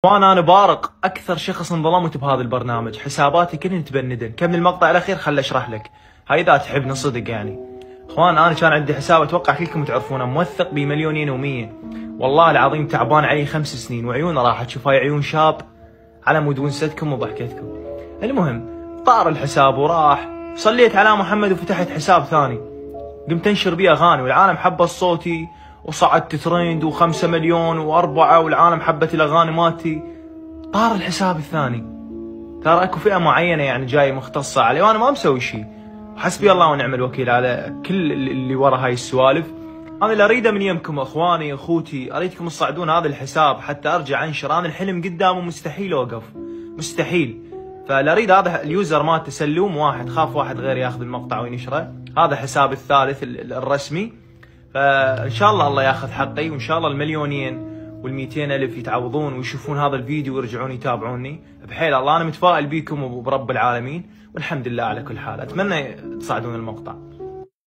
وانا بارق اكثر شخص انظلمت بهذا البرنامج، حساباتي كلهن تبندن. كمل المقطع الاخير خل اشرح لك، هاي اذا تحبني صدق يعني. اخوان انا كان عندي حساب اتوقع كلكم تعرفونه، موثق بمليونين و100، والله العظيم تعبان علي 5 سنين وعيونه راحت. شوف هاي عيون شاب على مود ونستكم وضحكتكم. المهم طار الحساب وراح، صليت على محمد وفتحت حساب ثاني، قمت انشر بيه اغاني والعالم حبت صوتي وصعدت ترند و5 مليون و4 والعالم حبت الاغاني مالتي. طار الحساب الثاني، ترى اكو فئه معينه يعني جاي مختصه علي وانا ما مسوي شيء. حسبي الله ونعم الوكيل على كل اللي ورا هاي السوالف. انا اللي اريده من يمكم اخواني اخوتي، اريدكم تصعدون هذا الحساب حتى ارجع انشر. انا الحلم قدامه مستحيل اوقف، مستحيل. فلا اريد هذا اليوزر مالته سلوم واحد، خاف واحد غير ياخذ المقطع وينشره. هذا حساب الثالث الرسمي، فان شاء الله ياخذ حقي، وان شاء الله المليونين وال200 ألف يتعوضون ويشوفون هذا الفيديو ويرجعون يتابعوني بحيل الله. انا متفائل بيكم وبرب العالمين، والحمد لله على كل حال. اتمنى تصعدون المقطع.